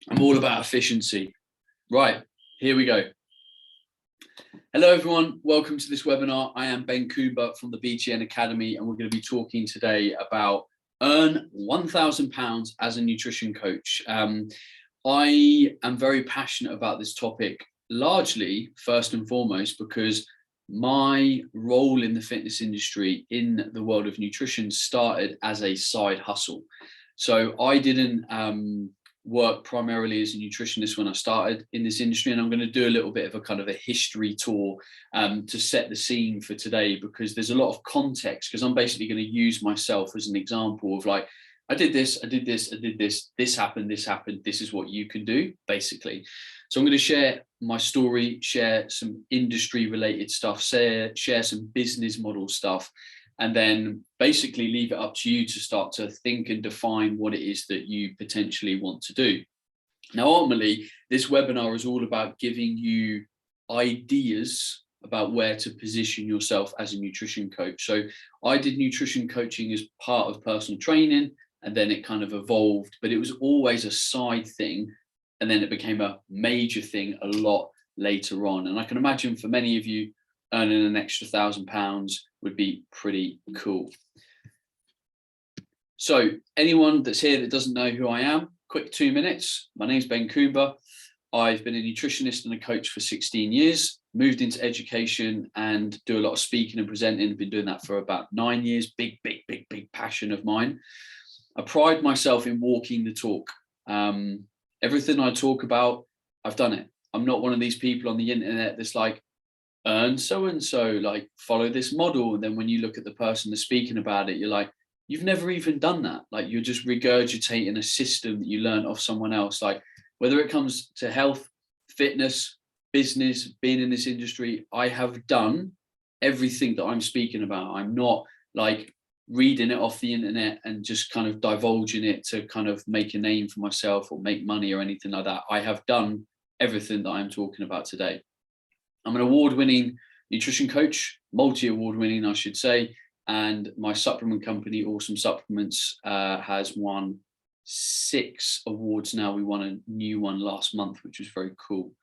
I'm all about efficiency. Right, here we go. Hello everyone, welcome to this webinar. I am Ben Coomber from the BTN Academy, and we're going to be talking today about earn £1,000 as a nutrition coach. I am very passionate about this topic, largely first and foremost because my role in the fitness industry in the world of nutrition started as a side hustle. So I didn't work primarily as a nutritionist when I started in this industry, and I'm going to do a little bit of a kind of a history tour to set the scene for today, because there's a lot of context, because I'm basically going to use myself as an example of like, I did this, this happened, this is what you can do, basically. So I'm going to share my story, share some industry related stuff, share some business model stuff, and then basically leave it up to you to start to think and define what it is that you potentially want to do. Now, ultimately, this webinar is all about giving you ideas about where to position yourself as a nutrition coach. So I did nutrition coaching as part of personal training, and then it kind of evolved, but it was always a side thing. And then it became a major thing a lot later on. And I can imagine for many of you, earning an extra £1,000 would be pretty cool. So anyone that's here that doesn't know who I am, quick 2 minutes. My name's Ben Coomber. I've been a nutritionist and a coach for 16 years, moved into education and do a lot of speaking and presenting. I've been doing that for about 9 years. Big passion of mine. I pride myself in walking the talk. Everything I talk about, I've done it. I'm not one of these people on the internet that's like, earn so-and-so, like follow this model. And then when you look at the person that's speaking about it, you're like, you've never even done that. Like you're just regurgitating a system that you learned off someone else. Like whether it comes to health, fitness, business, being in this industry, I have done everything that I'm speaking about. I'm not like reading it off the internet and just kind of divulging it to kind of make a name for myself or make money or anything like that. I have done everything that I'm talking about today. I'm an award-winning nutrition coach, multi-award winning, I should say. And my supplement company, Awesome Supplements, has won 6 awards now. We won a new one last month, which was very cool.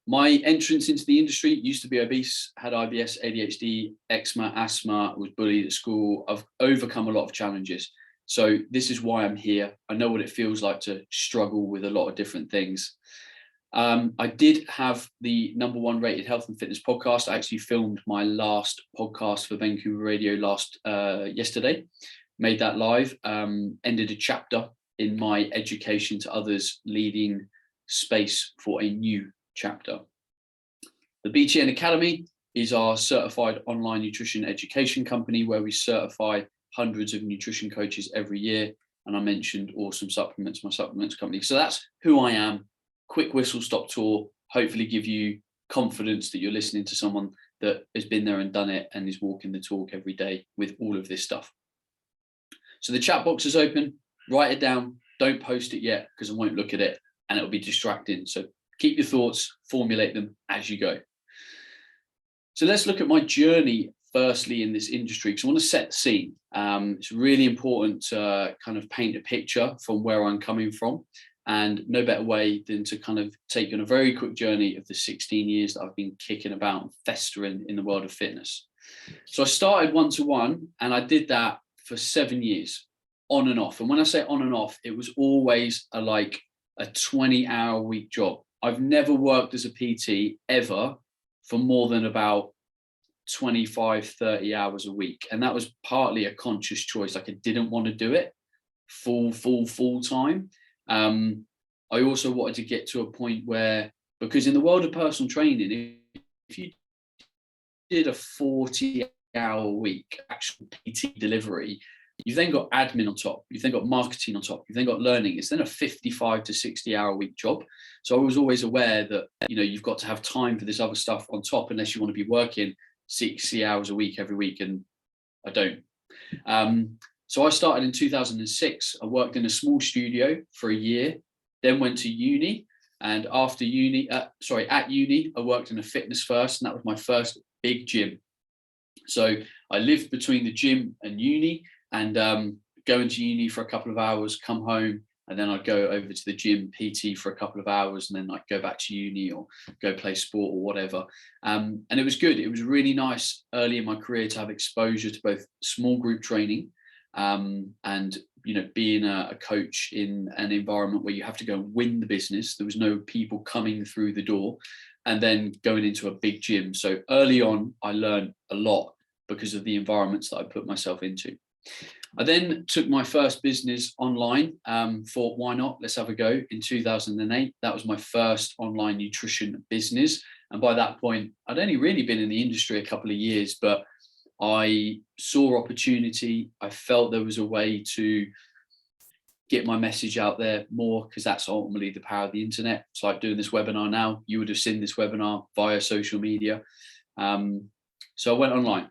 My entrance into the industry, used to be obese, had IBS, ADHD, eczema, asthma, was bullied at school. I've overcome a lot of challenges. So this is why I'm here. I know what it feels like to struggle with a lot of different things. I did have the #1 rated health and fitness podcast. I actually filmed my last podcast for Ben Coomber Radio yesterday, made that live, ended a chapter in my education to others, leading space for a new chapter. The BTN Academy is our certified online nutrition education company where we certify hundreds of nutrition coaches every year. And I mentioned Awesome Supplements, my supplements company. So that's who I am. Quick whistle stop tour, hopefully give you confidence that you're listening to someone that has been there and done it and is walking the talk every day with all of this stuff. So the chat box is open, write it down, don't post it yet because I won't look at it and it'll be distracting. So keep your thoughts, formulate them as you go. So let's look at my journey firstly in this industry, because I want to set the scene. It's really important to kind of paint a picture from where I'm coming from. And no better way than to kind of take on a very quick journey of the 16 years that I've been kicking about and festering in the world of fitness. So I started one-to-one and I did that for 7 years on and off. And when I say on and off, it was always a 20-hour week job. I've never worked as a PT ever for more than about 25, 30 hours a week. And that was partly a conscious choice. Like I didn't want to do it full time. I also wanted to get to a point where, because in the world of personal training, if you did a 40-hour week actual PT delivery, you've then got admin on top, you've then got marketing on top, you've then got learning. It's then a 55 to 60-hour week job. So I was always aware that, you've got to have time for this other stuff on top, unless you want to be working 60 hours a week every week, and I don't. So I started in 2006. I worked in a small studio for a year, then went to uni. And after uni, at uni, I worked in a fitness first, and that was my first big gym. So I lived between the gym and uni, and going to uni for a couple of hours, come home, And then I'd go over to the gym, PT for a couple of hours, and then like go back to uni or go play sport or whatever. And it was good. It was really nice early in my career to have exposure to both small group training and being a coach in an environment where you have to go and win the business. There was no people coming through the door, and then going into a big gym. So early on, I learned a lot because of the environments that I put myself into. I then took my first business online, thought, why not? Let's have a go. In 2008, that was my first online nutrition business. And by that point, I'd only really been in the industry a couple of years, but I saw opportunity. I felt there was a way to get my message out there more, because that's ultimately the power of the internet. It's like doing this webinar now. You would have seen this webinar via social media. So I went online.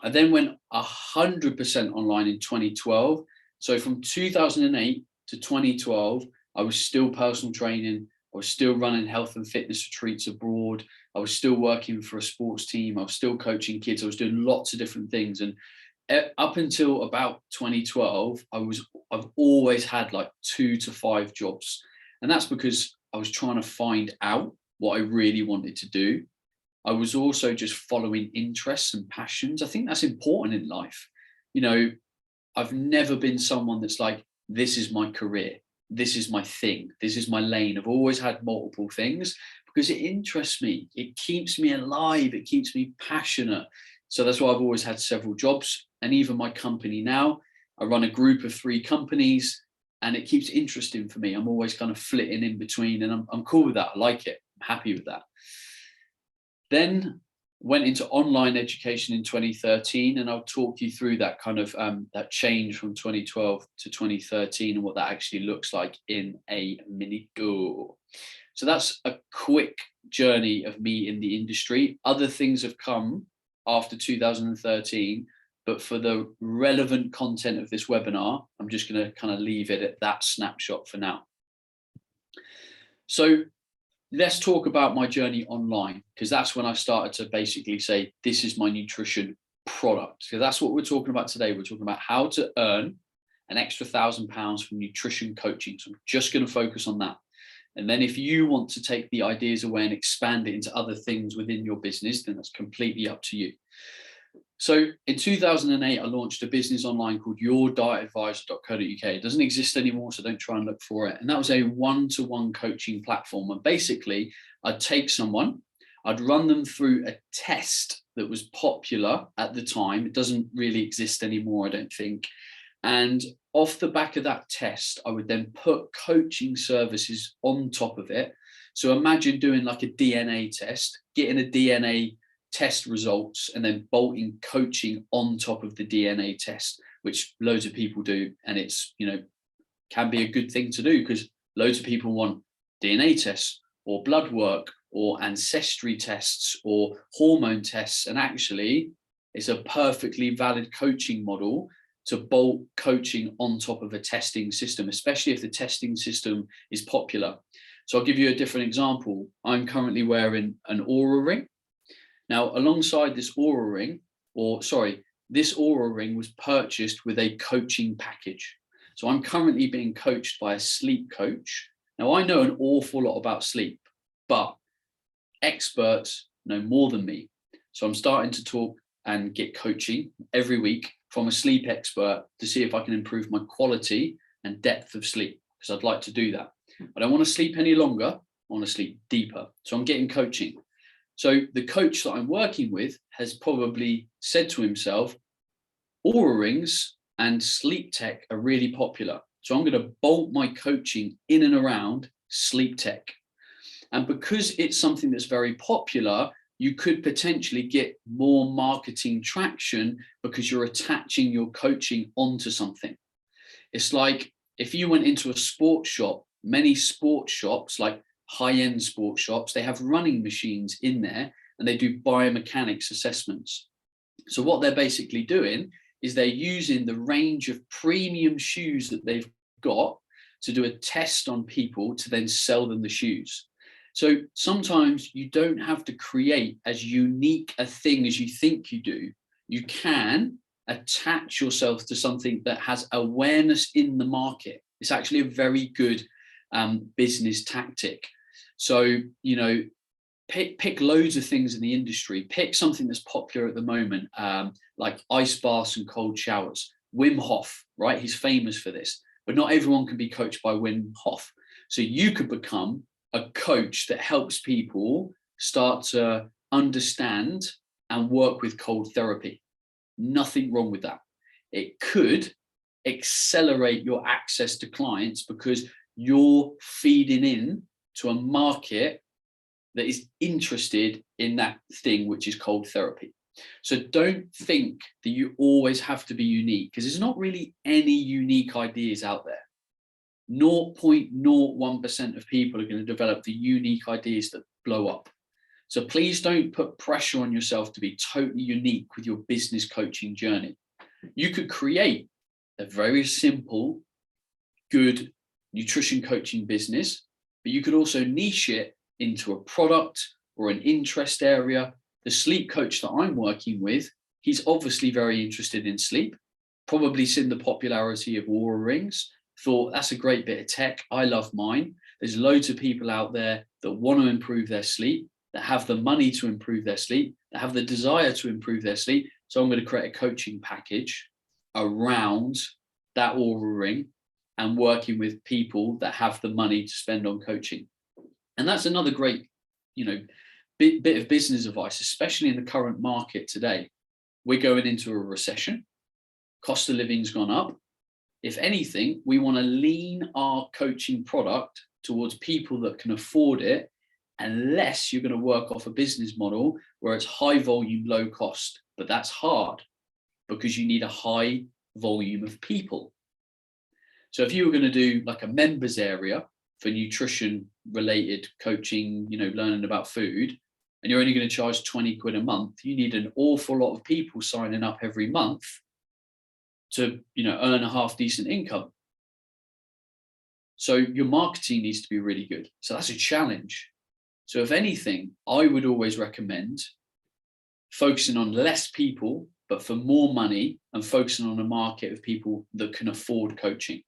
I then went 100% online in 2012. So from 2008 to 2012, I was still personal training. I was still running health and fitness retreats abroad. I was still working for a sports team. I was still coaching kids. I was doing lots of different things. And up until about 2012, I've always had like 2 to 5 jobs. And that's because I was trying to find out what I really wanted to do. I was also just following interests and passions. I think that's important in life. I've never been someone that's like, this is my career, this is my thing, this is my lane. I've always had multiple things because it interests me. It keeps me alive. It keeps me passionate. So that's why I've always had several jobs. And even my company now, I run a group of 3 companies, and it keeps interesting for me. I'm always kind of flitting in between, and I'm cool with that. I like it. I'm happy with that. Then went into online education in 2013, and I'll talk you through that kind of that change from 2012 to 2013 and what that actually looks like in a minute. So that's a quick journey of me in the industry. Other things have come after 2013, but for the relevant content of this webinar, I'm just going to kind of leave it at that snapshot for now. So let's talk about my journey online, because that's when I started to basically say, this is my nutrition product. So that's what we're talking about today. We're talking about how to earn an extra £1,000 from nutrition coaching. So I'm just going to focus on that. And then if you want to take the ideas away and expand it into other things within your business, then that's completely up to you. So in 2008, I launched a business online called yourdietadvisor.co.uk. It doesn't exist anymore, so don't try and look for it. And that was a one-to-one coaching platform. And basically, I'd take someone, I'd run them through a test that was popular at the time. It doesn't really exist anymore, I don't think. And off the back of that test, I would then put coaching services on top of it. So imagine doing like a DNA test, getting a DNA test results, and then bolting coaching on top of the DNA test, which loads of people do. And it's, can be a good thing to do, because loads of people want DNA tests or blood work or ancestry tests or hormone tests. And actually, it's a perfectly valid coaching model to bolt coaching on top of a testing system, especially if the testing system is popular. So I'll give you a different example. I'm currently wearing an Aura ring. Now, alongside this Aura ring, this Aura ring was purchased with a coaching package. So I'm currently being coached by a sleep coach. Now, I know an awful lot about sleep, but experts know more than me. So I'm starting to talk and get coaching every week from a sleep expert to see if I can improve my quality and depth of sleep, because I'd like to do that. I don't want to sleep any longer. I want to sleep deeper. So I'm getting coaching. So the coach that I'm working with has probably said to himself, Aura rings and sleep tech are really popular. So I'm going to bolt my coaching in and around sleep tech. And because it's something that's very popular, you could potentially get more marketing traction because you're attaching your coaching onto something. It's like if you went into a sports shop, many sports shops, like high-end sports shops, they have running machines in there and they do biomechanics assessments. So what they're basically doing is they're using the range of premium shoes that they've got to do a test on people to then sell them the shoes. So sometimes you don't have to create as unique a thing as you think you do. You can attach yourself to something that has awareness in the market. It's actually a very good business tactic. So, pick loads of things in the industry. Pick something that's popular at the moment, like ice baths and cold showers. Wim Hof, right? He's famous for this, but not everyone can be coached by Wim Hof. So you could become a coach that helps people start to understand and work with cold therapy. Nothing wrong with that. It could accelerate your access to clients because you're feeding in to a market that is interested in that thing, which is cold therapy. So don't think that you always have to be unique, because there's not really any unique ideas out there. 0.01% of people are going to develop the unique ideas that blow up. So please don't put pressure on yourself to be totally unique with your business coaching journey. You could create a very simple, good nutrition coaching business, but you could also niche it into a product or an interest area. The sleep coach that I'm working with, he's obviously very interested in sleep, probably seen the popularity of Oura rings, thought that's a great bit of tech. I love mine. There's loads of people out there that want to improve their sleep, that have the money to improve their sleep, that have the desire to improve their sleep. So I'm going to create a coaching package around that Oura ring and working with people that have the money to spend on coaching. And that's another great, bit of business advice, especially in the current market today. We're going into a recession. Cost of living's gone up. If anything, we want to lean our coaching product towards people that can afford it, unless you're going to work off a business model where it's high volume, low cost. But that's hard because you need a high volume of people. So if you were going to do like a members area for nutrition related coaching, learning about food, and you're only going to charge 20 quid a month, you need an awful lot of people signing up every month to, earn a half decent income. So your marketing needs to be really good. So that's a challenge. So if anything, I would always recommend focusing on less people, but for more money, and focusing on a market of people that can afford coaching.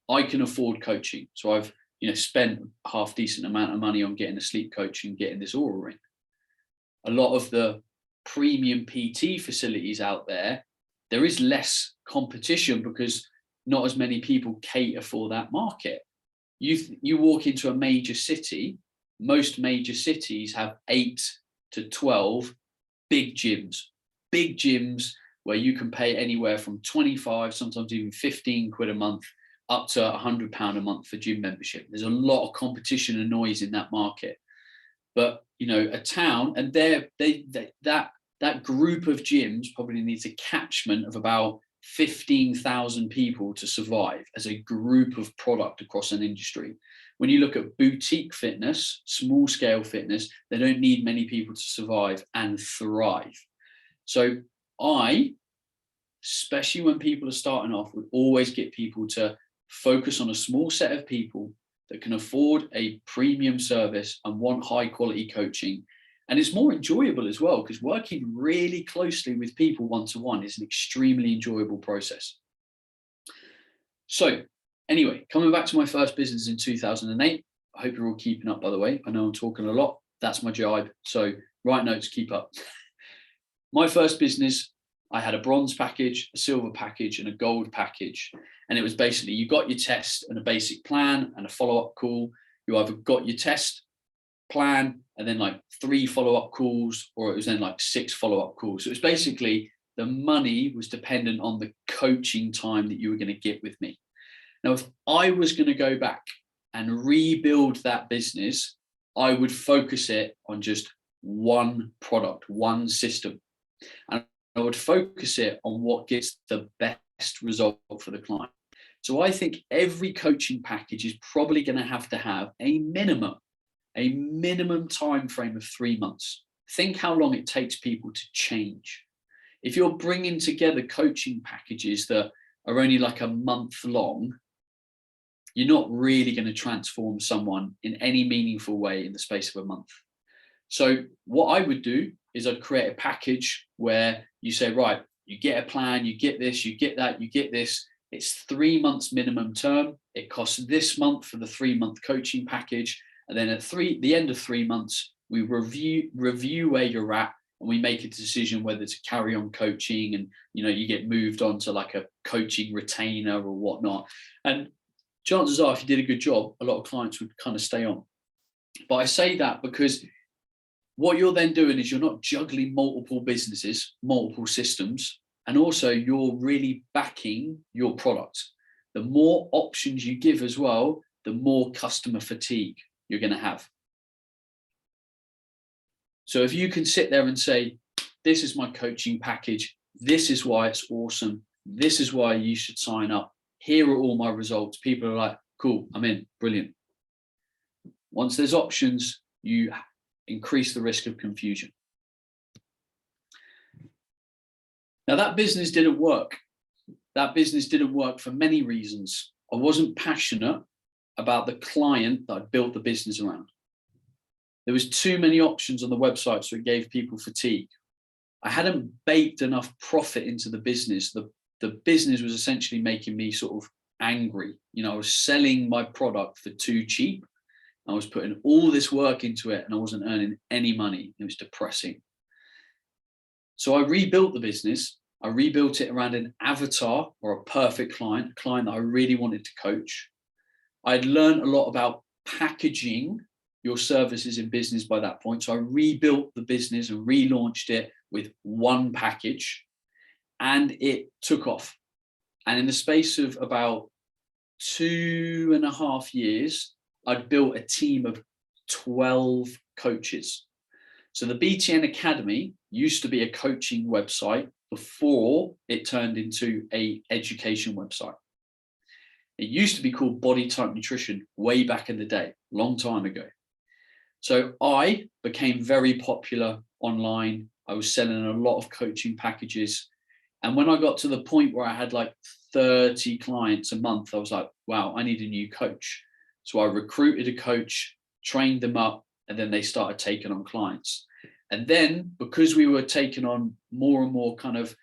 I can afford coaching. So I've, spent a half decent amount of money on getting a sleep coach and getting this Oura ring. A lot of the premium PT facilities out there, there is less competition because not as many people cater for that market. You walk into a major city, most major cities have 8 to 12 big gyms where you can pay anywhere from 25, sometimes even 15 quid a month, up to £100 a month for gym membership. There's a lot of competition and noise in that market. But a town, and that group of gyms probably needs a catchment of about 15,000 people to survive as a group of product across an industry. When you look at boutique fitness, small scale fitness, they don't need many people to survive and thrive. So I, especially when people are starting off, would always get people to focus on a small set of people that can afford a premium service and want high quality coaching. And it's more enjoyable as well, because working really closely with people one-to-one is an extremely enjoyable process. So anyway, coming back to my first business in 2008, I hope you're all keeping up, by the way. I know I'm talking a lot. That's my jibe. So write notes, keep up. My first business, I had a bronze package, a silver package, and a gold package. And it was basically, you got your test and a basic plan and a follow-up call. You either got your test plan and then like 3 follow-up calls, or it was then like 6 follow-up calls. So it was basically, the money was dependent on the coaching time that you were going to get with me. Now, if I was going to go back and rebuild that business, I would focus it on just one product, one system. And I would focus it on what gets the best result for the client. So I think every coaching package is probably going to have a minimum time frame of 3 months. Think how long it takes people to change. If you're bringing together coaching packages that are only like a month long, you're not really going to transform someone in any meaningful way in the space of a month. So what I would do is I'd create a package where you say, right, you get a plan, you get this, you get that, you get this. It's 3 months minimum term. It costs this month for the 3-month coaching package. And then at the end of 3 months, we review where you're at, and we make a decision whether to carry on coaching, and you get moved on to like a coaching retainer or whatnot. And chances are, if you did a good job, a lot of clients would kind of stay on. But I say that because what you're then doing is you're not juggling multiple businesses, multiple systems, and also you're really backing your product. The more options you give as well, the more customer fatigue you're going to have. So if you can sit there and say, this is my coaching package, this is why it's awesome, this is why you should sign up, here are all my results, people are like, cool, I'm in, brilliant. Once there's options, you increase the risk of confusion. Now, that business didn't work. That business didn't work for many reasons. I wasn't passionate about the client that I built the business around. There was too many options on the website, so it gave people fatigue. I hadn't baked enough profit into the business. The business was essentially making me sort of angry. I was selling my product for too cheap. I was putting all this work into it and I wasn't earning any money. It was depressing. So I rebuilt the business. I rebuilt it around an avatar or a perfect client, a client that I really wanted to coach. I'd learned a lot about packaging your services in business by that point. So I rebuilt the business and relaunched it with one package, and it took off. And in the space of about 2.5 years, I'd built a team of 12 coaches. So the BTN Academy used to be a coaching website before it turned into an education website. It used to be called Body Type Nutrition way back in the day, long time ago. So I became very popular online. I was selling a lot of coaching packages. And when I got to the point where I had like 30 clients a month, I was like, wow, I need a new coach. So I recruited a coach, trained them up, and then they started taking on clients. And then because we were taking on more and more because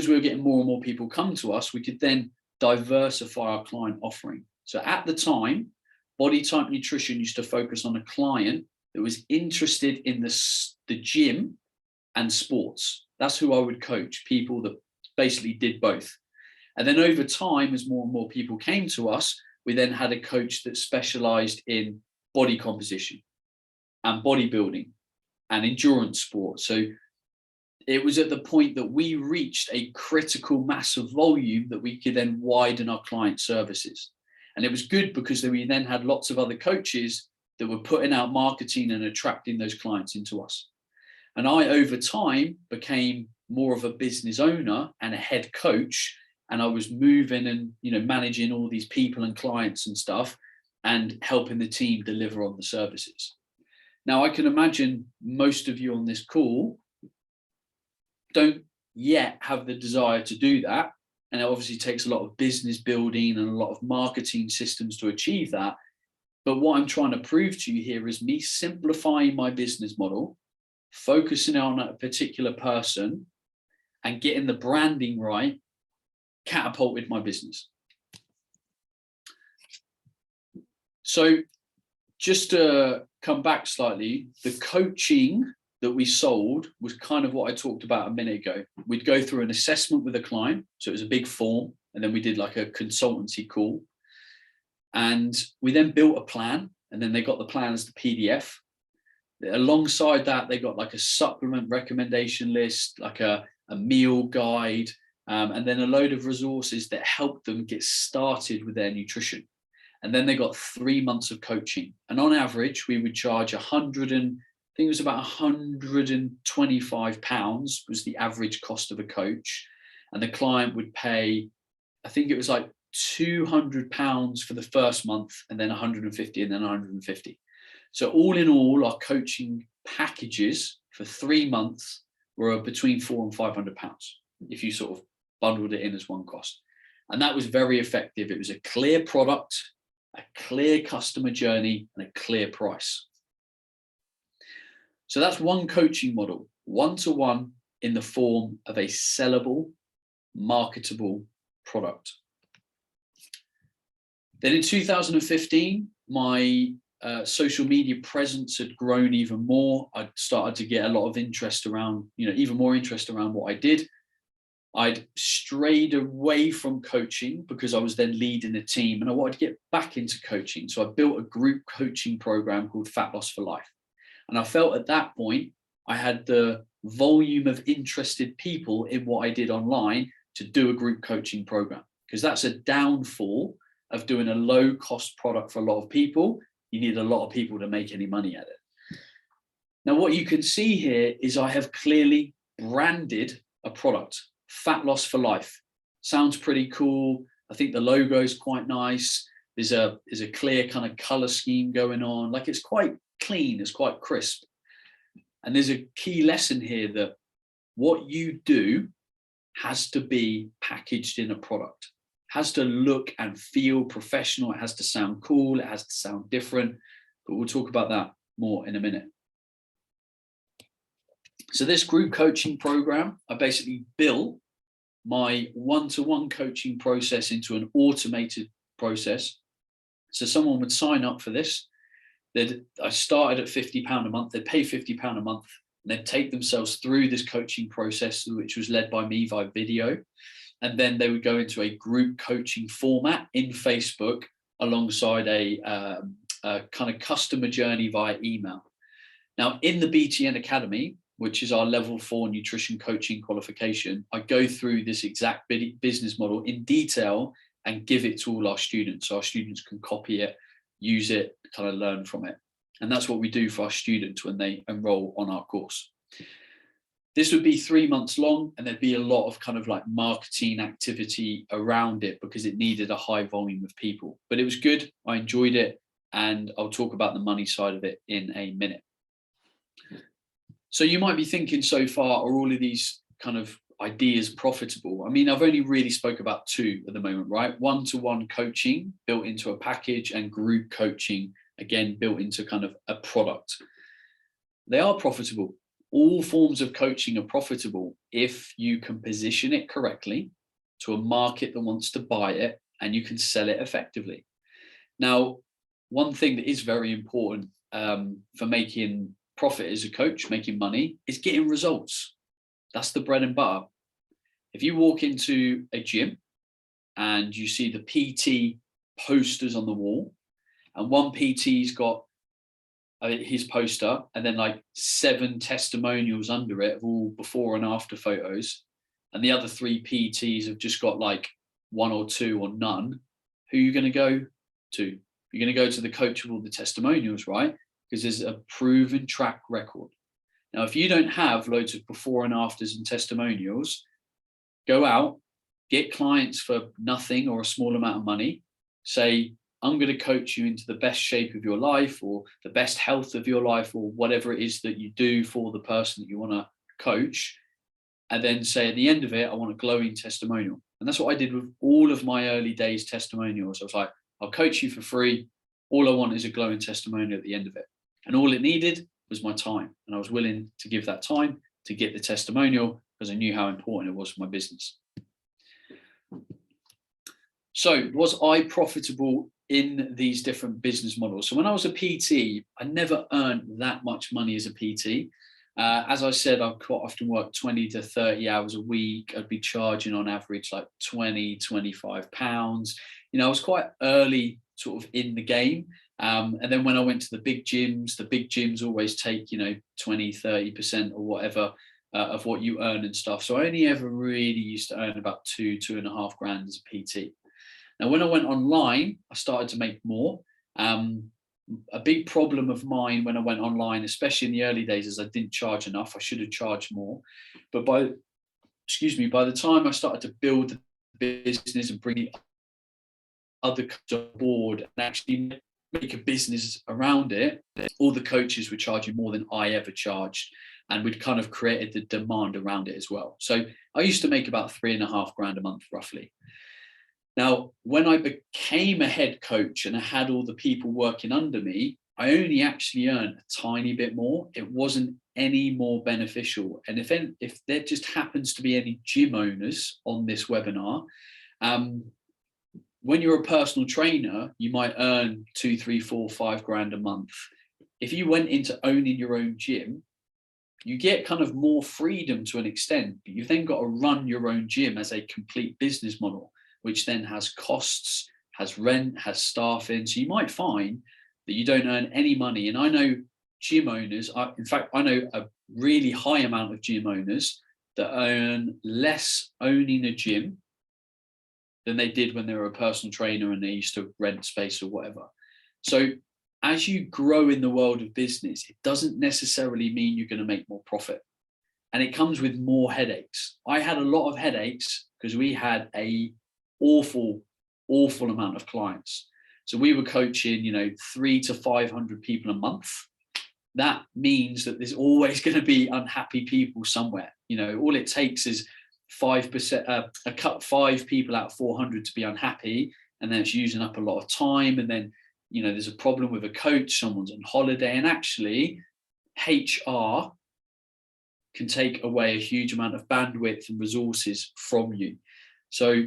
we were getting more and more people come to us, we could then diversify our client offering. So at the time, Body Type Nutrition used to focus on a client that was interested in the gym and sports. That's who I would coach, people that basically did both. And then over time, as more and more people came to us, we then had a coach that specialized in body composition and bodybuilding and endurance sports. So it was at the point that we reached a critical mass of volume that we could then widen our client services. And it was good because we then had lots of other coaches that were putting out marketing and attracting those clients into us. And I, over time, became more of a business owner and a head coach. And I was moving and, managing all these people and clients and stuff and helping the team deliver on the services. Now, I can imagine most of you on this call don't yet have the desire to do that. And it obviously takes a lot of business building and a lot of marketing systems to achieve that. But what I'm trying to prove to you here is me simplifying my business model, focusing on a particular person and getting the branding right, catapulted my business. So just to come back slightly, the coaching that we sold was kind of what I talked about a minute ago. We'd go through an assessment with a client. So it was a big form. And then we did like a consultancy call. And we then built a plan. And then they got the plan as the PDF. Alongside that, they got like a supplement recommendation list, like a meal guide, and then a load of resources that helped them get started with their nutrition. And then they got 3 months of coaching. And on average, we would charge I think it was about £125 was the average cost of a coach. And the client would pay, I think it was like £200 for the first month, and then 150 and then 150. So all in all, our coaching packages for 3 months were between £400 and £500 if you sort of bundled it in as one cost. And that was very effective. It was a clear product, a clear customer journey, and a clear price. So that's one coaching model, one-to-one in the form of a sellable, marketable product. Then in 2015, my social media presence had grown even more. I'd started to get a lot of interest around, even more interest around what I did. I'd strayed away from coaching because I was then leading a team and I wanted to get back into coaching. So I built a group coaching program called Fat Loss for Life. And I felt at that point, I had the volume of interested people in what I did online to do a group coaching program, because that's a downfall of doing a low cost product for a lot of people. You need a lot of people to make any money at it. Now, what you can see here is I have clearly branded a product, Fat Loss for Life. Sounds pretty cool. I think the logo is quite nice. There's a clear kind of color scheme going on. Like, it's quite clean, it's quite crisp. And there's a key lesson here that what you do has to be packaged in a product. Has to look and feel professional. It has to sound cool. It has to sound different. But we'll talk about that more in a minute. So this group coaching program, I basically built my one-to-one coaching process into an automated process. So someone would sign up for this. I started at £50 a month. They'd pay £50 a month. And they'd take themselves through this coaching process, which was led by me via video. And then they would go into a group coaching format in Facebook alongside a kind of customer journey via email. Now, in the BTN Academy, which is our level 4 nutrition coaching qualification, I go through this exact business model in detail and give it to all our students. So our students can copy it, use it, kind of learn from it. And that's what we do for our students when they enroll on our course. This would be 3 months long, and there'd be a lot of kind of like marketing activity around it because it needed a high volume of people. But it was good. I enjoyed it. And I'll talk about the money side of it in a minute. So you might be thinking so far, are all of these kind of ideas profitable? I mean, I've only really spoke about 2 at the moment, right? One-to-one coaching built into a package, and group coaching, again, built into kind of a product. They are profitable. All forms of coaching are profitable if you can position it correctly to a market that wants to buy it and you can sell it effectively. Now, one thing that is very important for making profit as a coach, making money, is getting results. That's the bread and butter. If you walk into a gym and you see the PT posters on the wall, and one PT's got his poster and then like 7 testimonials under it of all before and after photos, and the other 3 PTs have just got like 1 or 2 or none, who are you going to go to? You're going to go to the coach of all the testimonials, right? Because there's a proven track record. Now, if you don't have loads of before and afters and testimonials, go out, get clients for nothing or a small amount of money, say, I'm going to coach you into the best shape of your life or the best health of your life or whatever it is that you do for the person that you want to coach. And then say at the end of it, I want a glowing testimonial. And that's what I did with all of my early days testimonials. I was like, I'll coach you for free. All I want is a glowing testimonial at the end of it. And all it needed was my time. And I was willing to give that time to get the testimonial because I knew how important it was for my business. So was I profitable in these different business models? So when I was a PT, I never earned that much money as a PT. As I said, I quite often work 20 to 30 hours a week. I'd be charging on average like 20, 25 pounds. I was quite early sort of in the game. And then when I went to the big gyms always take, 20, 30% or whatever of what you earn and stuff. So I only ever really used to earn about 2.5 grand as a PT. Now, when I went online, I started to make more. A big problem of mine when I went online, especially in the early days, is I didn't charge enough. I should have charged more. But by the time I started to build the business and bring other coaches on board and actually make a business around it, all the coaches were charging more than I ever charged. And we'd kind of created the demand around it as well. So I used to make about 3.5 grand a month, roughly. Now, when I became a head coach and I had all the people working under me, I only actually earned a tiny bit more. It wasn't any more beneficial. And if there just happens to be any gym owners on this webinar, When you're a personal trainer, you might earn 2, 3, 4, 5 grand a month. If you went into owning your own gym, you get kind of more freedom to an extent, but you've then got to run your own gym as a complete business model, which then has costs, has rent, has staffing. So you might find that you don't earn any money. And I know gym owners, in fact, I know a really high amount of gym owners that earn less owning a gym than they did when they were a personal trainer and they used to rent space or whatever. So as you grow in the world of business, it doesn't necessarily mean you're going to make more profit. And it comes with more headaches. I had a lot of headaches because we had a awful amount of clients. So we were coaching, 300 to 500 people a month. That means that there's always going to be unhappy people somewhere. All it takes is 5%, cut 5 people out of 400 to be unhappy, and then it's using up a lot of time. And then there's a problem with a coach, someone's on holiday, and actually HR can take away a huge amount of bandwidth and resources from you. So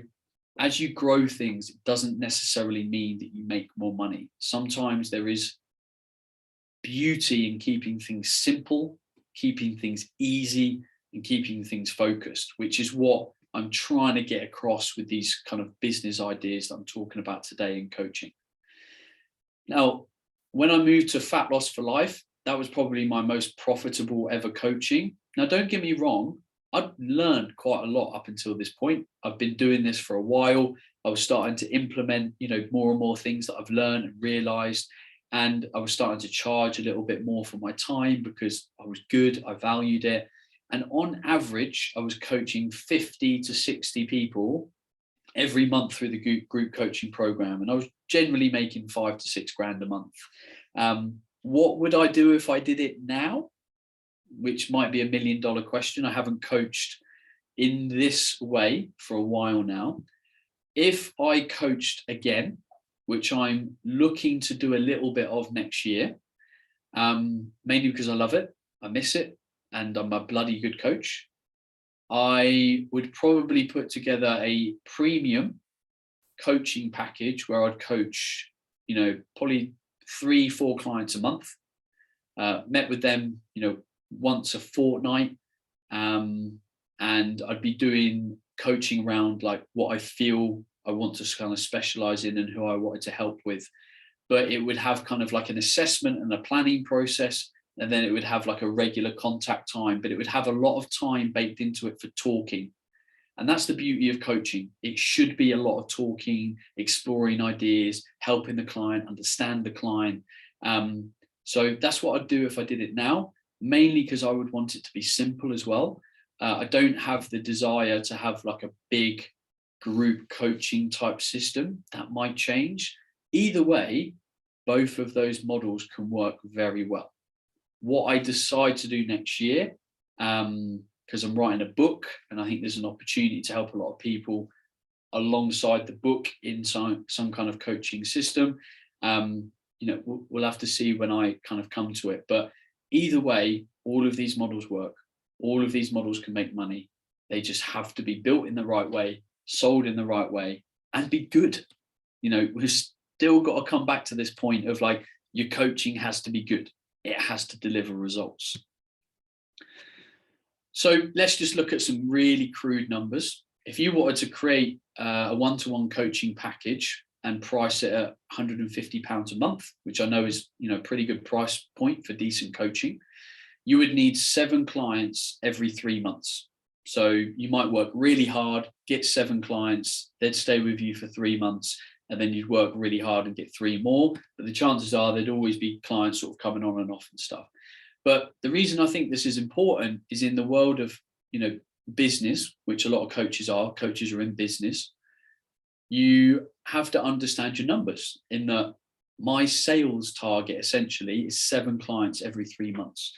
as you grow things, it doesn't necessarily mean that you make more money. Sometimes there is beauty in keeping things simple, keeping things easy, and keeping things focused, which is what I'm trying to get across with these kind of business ideas that I'm talking about today in coaching. Now, when I moved to Fat Loss for Life, that was probably my most profitable ever coaching. Now, don't get me wrong, I'd learned quite a lot up until this point. I've been doing this for a while. I was starting to implement, more and more things that I've learned and realized. And I was starting to charge a little bit more for my time because I was good, I valued it. And on average, I was coaching 50 to 60 people every month through the group coaching program. And I was generally making 5 to 6 grand a month. What would I do if I did it now? Which might be $1 million question. I haven't coached in this way for a while now. If I coached again, which I'm looking to do a little bit of next year, mainly because I love it, I miss it, and I'm a bloody good coach, I would probably put together a premium coaching package where I'd coach, probably 3-4 clients a month, met with them, once a fortnight, and I'd be doing coaching around like what I feel I want to kind of specialize in and who I wanted to help with. But it would have kind of like an assessment and a planning process, and then it would have like a regular contact time, but it would have a lot of time baked into it for talking. And that's the beauty of coaching. It should be a lot of talking, exploring ideas, helping the client, understand the client. So that's what I'd do if I did it now, mainly because I would want it to be simple as well. I don't have the desire to have like a big group coaching type system. That might change. Either way, both of those models can work very well. What I decide to do next year, because I'm writing a book and I think there's an opportunity to help a lot of people alongside the book in some kind of coaching system. We'll have to see when I kind of come to it. But either way, all of these models work. All of these models can make money. They just have to be built in the right way, sold in the right way, and be good. We've still got to come back to this point of like, your coaching has to be good. It has to deliver results. So let's just look at some really crude numbers. If you wanted to create a one-to-one coaching package and price it at £150 a month, which I know is a pretty good price point for decent coaching, you would need 7 clients every 3 months. So you might work really hard, get 7 clients, they'd stay with you for 3 months, and then you'd work really hard and get 3 more. But the chances are there'd always be clients sort of coming on and off and stuff. But the reason I think this is important is in the world of, business, which a lot of coaches are in business, you have to understand your numbers in that my sales target essentially is 7 clients every 3 months.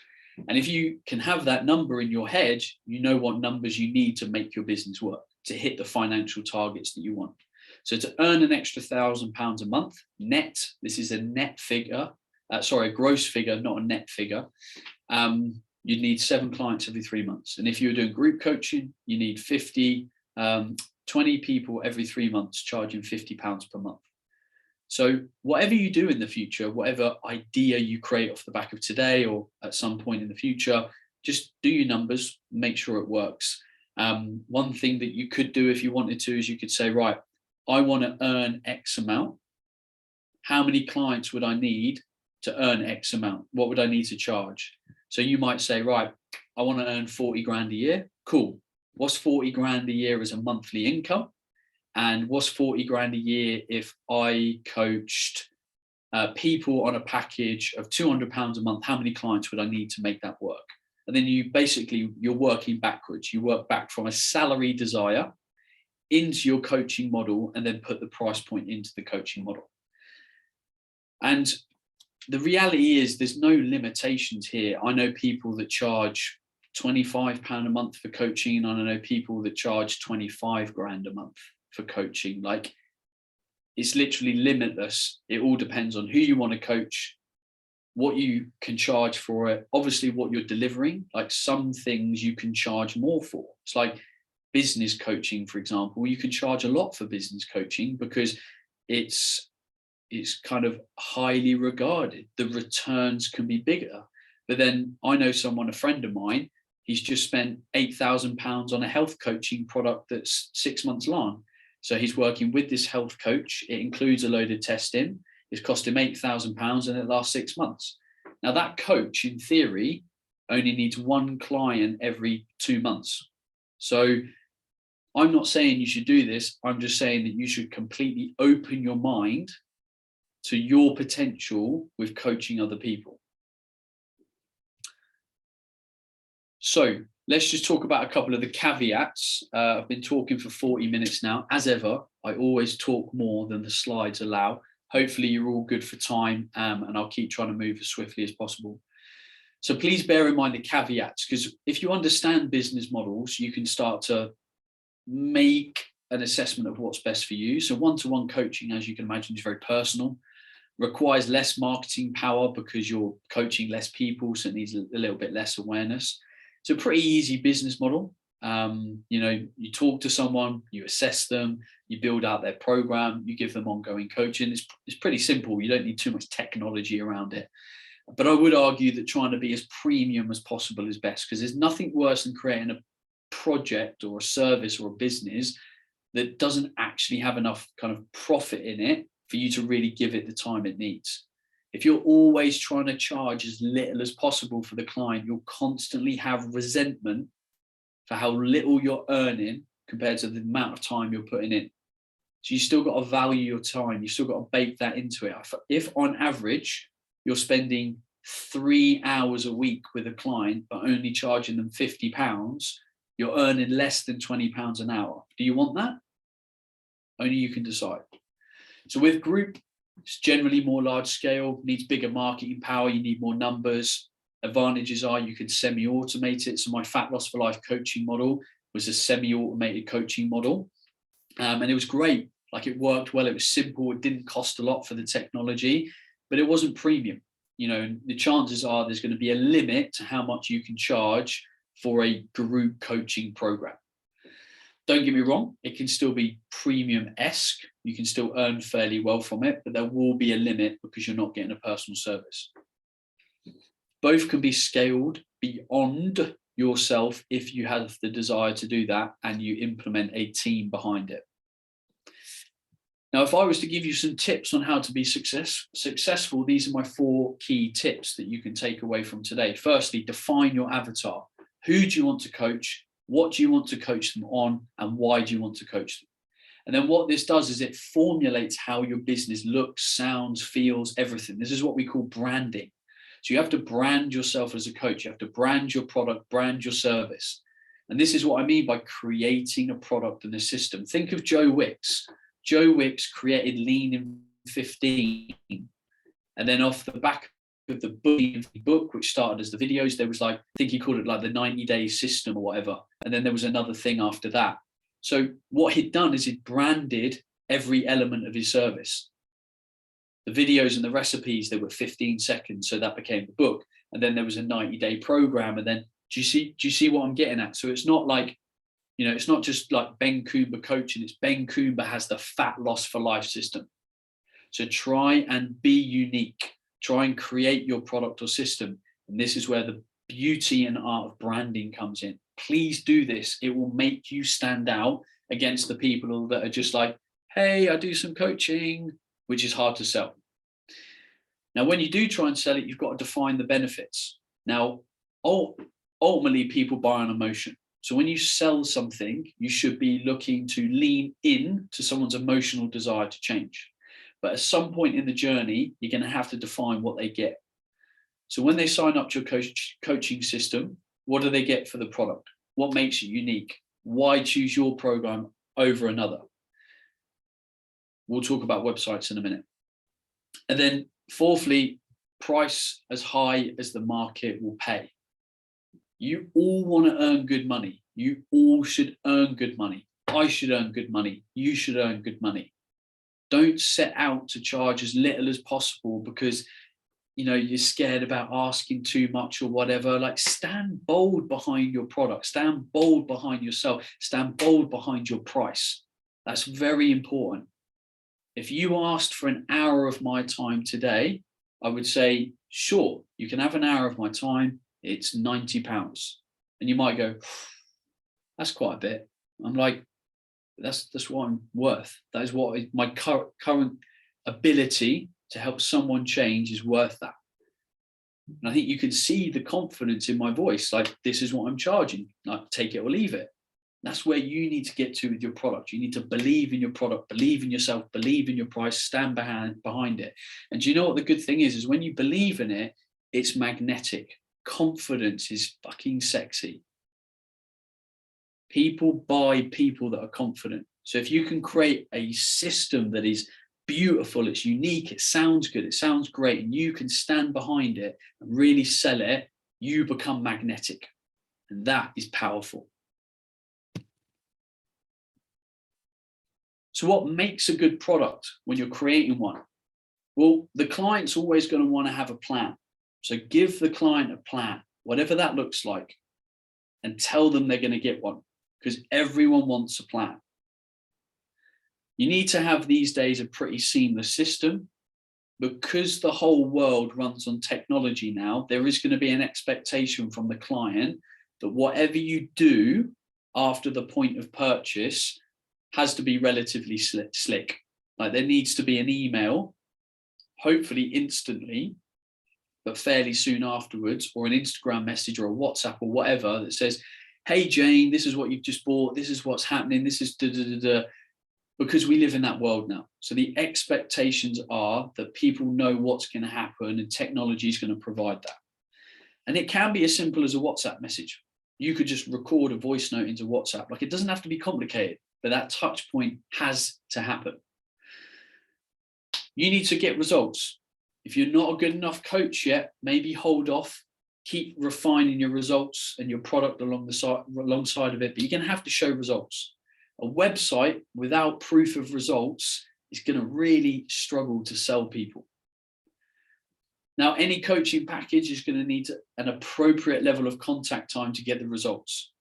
And if you can have that number in your head, you know what numbers you need to make your business work, to hit the financial targets that you want. So to earn an extra £1,000 a month net, this is a net figure, a gross figure, not a net figure. You'd need 7 clients every 3 months. And if you're doing group coaching, you need 50 20 people every 3 months charging £50 per month. So whatever you do in the future, whatever idea you create off the back of today or at some point in the future, just do your numbers, make sure it works. One thing that you could do if you wanted to is you could say, right, I want to earn X amount. How many clients would I need to earn X amount? What would I need to charge? So you might say, right, I want to earn 40 grand a year. Cool. What's 40 grand a year as a monthly income? And what's 40 grand a year if I coached people on a package of £200 a month? How many clients would I need to make that work? And then you're working backwards. You work back from a salary desire into your coaching model and then put the price point into the coaching model. And the reality is there's no limitations here. I know people that charge £25 a month for coaching, and I know people that charge 25 grand a month for coaching. Like, it's literally limitless. It all depends on who you want to coach, what you can charge for it, obviously what you're delivering. Like, some things you can charge more for. It's like business coaching, for example. You can charge a lot for business coaching because it's kind of highly regarded. The returns can be bigger. But then I know someone, a friend of mine, he's just spent £8,000 on a health coaching product that's 6 months long. So he's working with this health coach. It includes a load of testing. It's cost him £8,000 and it lasts 6 months. Now that coach, in theory, only needs one client every 2 months. So I'm not saying you should do this. I'm just saying that you should completely open your mind to your potential with coaching other people. So let's just talk about a couple of the caveats. I've been talking for 40 minutes now. As ever, I always talk more than the slides allow. Hopefully you're all good for time, and I'll keep trying to move as swiftly as possible. So please bear in mind the caveats, because if you understand business models, you can start to make an assessment of what's best for you. So one-to-one coaching, as you can imagine, is very personal, requires less marketing power because you're coaching less people, so it needs a little bit less awareness. It's a pretty easy business model. You talk to someone, you assess them, you build out their program, you give them ongoing coaching. It's pretty simple. You don't need too much technology around it. But I would argue that trying to be as premium as possible is best, because there's nothing worse than creating a project or a service or a business that doesn't actually have enough kind of profit in it for you to really give it the time it needs. If you're always trying to charge as little as possible for the client, you'll constantly have resentment for how little you're earning compared to the amount of time you're putting in. So you still got to value your time. You still got to bake that into it. If on average you're spending 3 hours a week with a client, but only charging them £50, you're earning less than £20 an hour. Do you want that? Only you can decide. So with group, it's generally more large scale, needs bigger marketing power, you need more numbers. Advantages are you can semi-automate it. So my Fat Loss for Life coaching model was a semi-automated coaching model. And it was great. Like, it worked well. It was simple. It didn't cost a lot for the technology, but it wasn't premium. The chances are there's going to be a limit to how much you can charge for a group coaching program. Don't get me wrong, it can still be premium-esque. You can still earn fairly well from it, but there will be a limit because you're not getting a personal service. Both can be scaled beyond yourself if you have the desire to do that and you implement a team behind it. Now, if I was to give you some tips on how to be successful, these are my 4 key tips that you can take away from today. Firstly, define your avatar. Who do you want to coach? What do you want to coach them on? And why do you want to coach them? And then what this does is it formulates how your business looks, sounds, feels, everything. This is what we call branding. So you have to brand yourself as a coach. You have to brand your product, brand your service. And this is what I mean by creating a product and a system. Think of Joe Wicks. Joe Wicks created Lean in 15. And then off the back of the book, which started as the videos, there was, like, I think he called it like the 90-day system or whatever. And then there was another thing after that. So what he'd done is he'd branded every element of his service. The videos and the recipes, they were 15 seconds. So that became the book. And then there was a 90-day program. And then do you see what I'm getting at? So it's not like It's not just like Ben Coomber coaching, it's Ben Coomber has the fat loss for life system. So try and be unique. Try and create your product or system. And this is where the beauty and art of branding comes in. Please do this. It will make you stand out against the people that are just like, hey, I do some coaching, which is hard to sell. Now, when you do try and sell it, you've got to define the benefits. Now, ultimately, people buy on emotion. So when you sell something, you should be looking to lean in to someone's emotional desire to change. But at some point in the journey, you're going to have to define what they get. So when they sign up to your coaching system, what do they get for the product? What makes it unique? Why choose your program over another? We'll talk about websites in a minute. And then fourthly, price as high as the market will pay. You all want to earn good money. You all should earn good money. I should earn good money. You should earn good money. Don't set out to charge as little as possible because you're scared about asking too much or whatever. Like, stand bold behind your product, stand bold behind yourself, stand bold behind your price. That's very important. If you asked for an hour of my time today, I would say, sure, you can have an hour of my time. It's £90. And you might go, that's quite a bit. I'm like, that's what I'm worth. That is what my current ability to help someone change is worth that. And I think you can see the confidence in my voice. Like, this is what I'm charging. Like, take it or leave it. That's where you need to get to with your product. You need to believe in your product, believe in yourself, believe in your price, stand behind it. And do you know what the good thing is when you believe in it, it's magnetic. Confidence is fucking sexy. People buy people that are confident. So if you can create a system that is beautiful, it's unique, it sounds good, it sounds great, and you can stand behind it and really sell it, you become magnetic. And that is powerful. So what makes a good product when you're creating one? Well, the client's always going to want to have a plan. So give the client a plan, whatever that looks like, and tell them they're going to get one, because everyone wants a plan. You need to have these days a pretty seamless system. Because the whole world runs on technology now, there is going to be an expectation from the client that whatever you do after the point of purchase has to be relatively slick. Like, there needs to be an email, hopefully instantly, but fairly soon afterwards, or an Instagram message or a WhatsApp or whatever that says, hey, Jane, this is what you've just bought. This is what's happening. This is da-da-da-da. Because we live in that world now. So the expectations are that people know what's going to happen and technology is going to provide that. And it can be as simple as a WhatsApp message. You could just record a voice note into WhatsApp. Like, it doesn't have to be complicated, but that touch point has to happen. You need to get results. If you're not a good enough coach yet, maybe hold off, keep refining your results and your product alongside of it, but you're going to have to show results. A website without proof of results is going to really struggle to sell people. Now, any coaching package is going to need an appropriate level of contact time to get the results.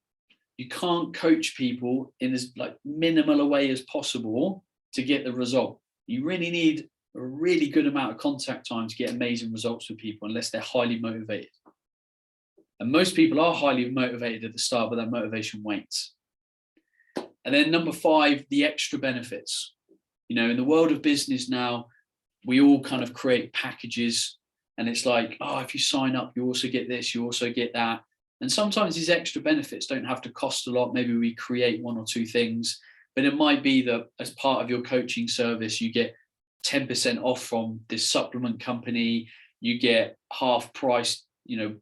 You can't coach people in as minimal a way as possible to get the result. You really need a really good amount of contact time to get amazing results with people, unless they're highly motivated. And most people are highly motivated at the start, but that motivation wanes. And then number 5, the extra benefits. In the world of business now, we all kind of create packages, and it's like, oh, if you sign up, you also get this, you also get that. And sometimes these extra benefits don't have to cost a lot. Maybe we create 1 or 2 things, but it might be that as part of your coaching service, you get 10% off from this supplement company, you get half price,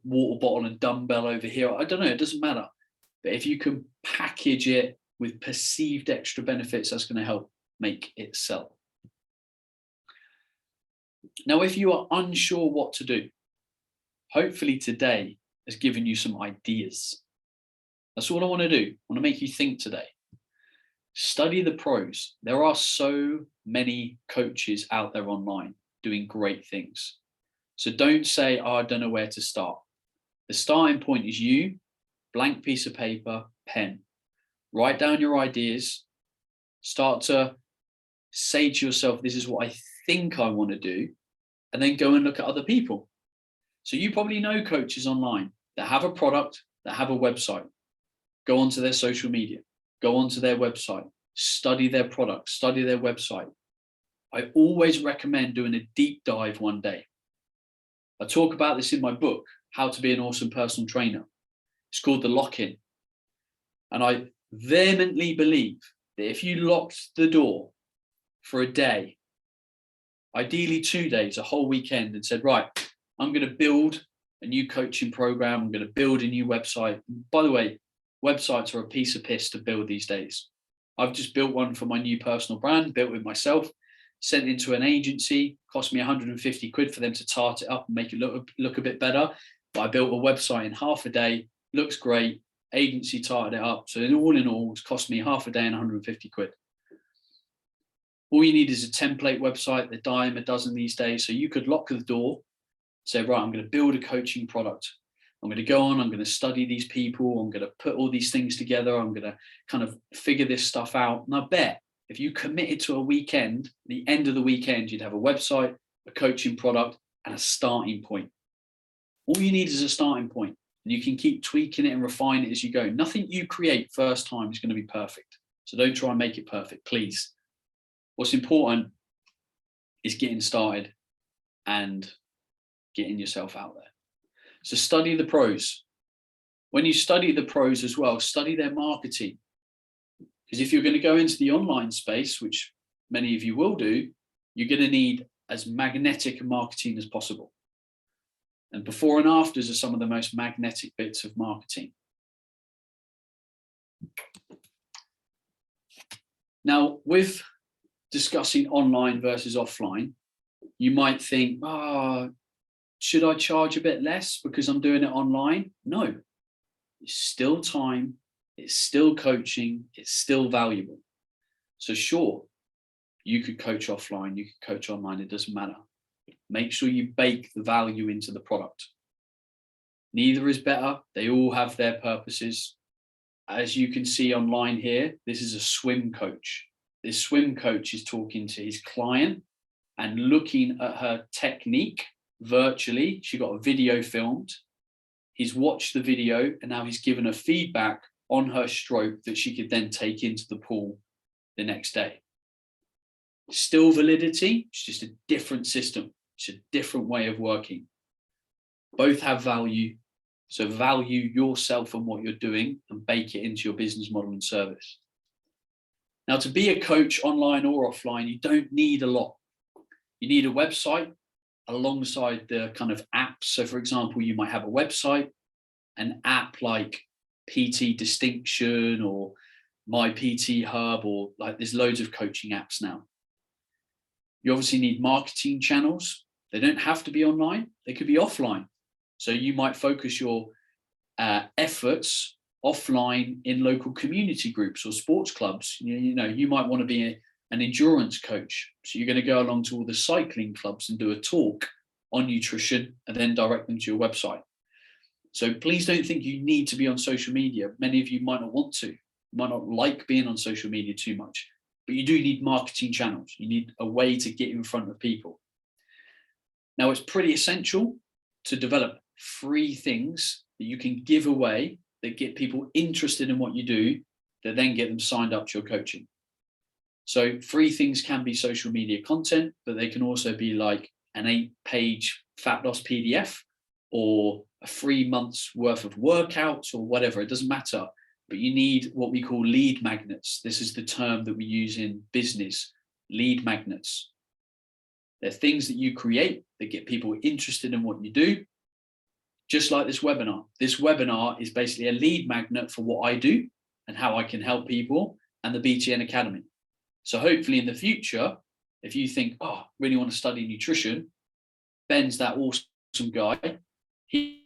water bottle and dumbbell over here. I don't know, it doesn't matter. But if you can package it with perceived extra benefits, that's going to help make it sell. Now, if you are unsure what to do, hopefully today has given you some ideas. That's all I want to do. I want to make you think today. Study the pros. There are so many coaches out there online doing great things. So don't say, oh, I don't know where to start. The starting point is you, blank piece of paper, pen. Write down your ideas. Start to say to yourself, this is what I think I want to do. And then go and look at other people. So you probably know coaches online that have a product, that have a website. Go onto their social media, go onto their website, study their product, study their website. I always recommend doing a deep dive one day. I talk about this in my book, How to Be an Awesome Personal Trainer. It's called The Lock-In. And I vehemently believe that if you locked the door for a day, ideally 2 days, a whole weekend, and said, right, I'm going to build a new coaching program. I'm going to build a new website. By the way, websites are a piece of piss to build these days. I've just built one for my new personal brand, built with myself, sent it into an agency, cost me 150 quid for them to tart it up and make it look a bit better. But I built a website in half a day, looks great, agency tarted it up. So in all, it's cost me half a day and 150 quid. All you need is a template website, the dime a dozen these days. So you could lock the door, say, right, I'm going to build a coaching product. I'm going to go on, I'm going to study these people. I'm going to put all these things together. I'm going to kind of figure this stuff out. And I bet if you committed to a weekend, the end of the weekend, you'd have a website, a coaching product, and a starting point. All you need is a starting point, and you can keep tweaking it and refine it as you go. Nothing you create first time is going to be perfect. So don't try and make it perfect, please. What's important is getting started and getting yourself out there. So study the pros. When you study the pros as well, study their marketing. Because if you're going to go into the online space, which many of you will do, you're going to need as magnetic a marketing as possible. And before and afters are some of the most magnetic bits of marketing. Now, with discussing online versus offline, you might think, should I charge a bit less because I'm doing it online? No, it's still time. It's still coaching. It's still valuable. So sure, you could coach offline. You could coach online. It doesn't matter. Make sure you bake the value into the product. Neither is better. They all have their purposes. As you can see online here, this is a swim coach. This swim coach is talking to his client and looking at her technique virtually. She got a video filmed. He's watched the video and now he's given her feedback on her stroke that she could then take into the pool the next day. Still validity, it's just a different system. It's a different way of working. Both have value. So value yourself and what you're doing and bake it into your business model and service. Now, to be a coach online or offline, you don't need a lot. You need a website alongside the kind of apps. So for example, you might have a website, an app like PT Distinction or My PT Hub, or like there's loads of coaching apps now. You obviously need marketing channels. They don't have to be online. They could be offline. So you might focus your efforts offline in local community groups or sports clubs. You might want to be an endurance coach. So you're going to go along to all the cycling clubs and do a talk on nutrition and then direct them to your website. So please don't think you need to be on social media. Many of you might not want to, might not like being on social media too much, but you do need marketing channels. You need a way to get in front of people. Now, it's pretty essential to develop free things that you can give away that get people interested in what you do, that then get them signed up to your coaching. So free things can be social media content, but they can also be like an 8-page fat loss PDF or a 3 months worth of workouts or whatever. It doesn't matter, but you need what we call lead magnets. This is the term that we use in business, lead magnets. They're things that you create that get people interested in what you do. Just like this webinar. This webinar is basically a lead magnet for what I do and how I can help people and the BTN Academy. So hopefully in the future, if you think, really want to study nutrition, Ben's that awesome guy. He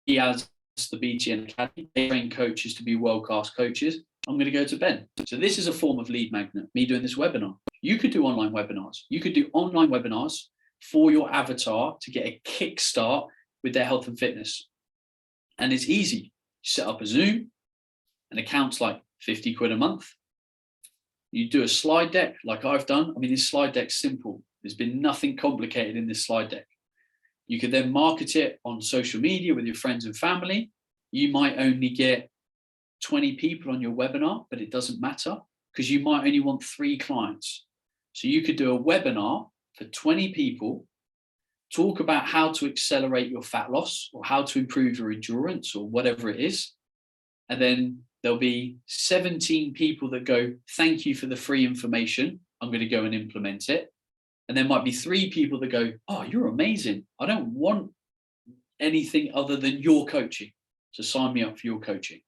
has the BTN Academy. They train coaches to be world-class coaches. I'm going to go to Ben. So this is a form of lead magnet, me doing this webinar. You could do online webinars. You could do online webinars for your avatar to get a kickstart with their health and fitness. And it's easy. You set up a Zoom, an account's like 50 quid a month. You do a slide deck like I've done. I mean, this slide deck's simple. There's been nothing complicated in this slide deck. You could then market it on social media with your friends and family. You might only get 20 people on your webinar, but it doesn't matter because you might only want 3 clients. So you could do a webinar for 20 people, talk about how to accelerate your fat loss or how to improve your endurance or whatever it is. And then there'll be 17 people that go, thank you for the free information. I'm going to go and implement it. And there might be 3 people that go, oh, you're amazing. I don't want anything other than your coaching. So sign me up for your coaching.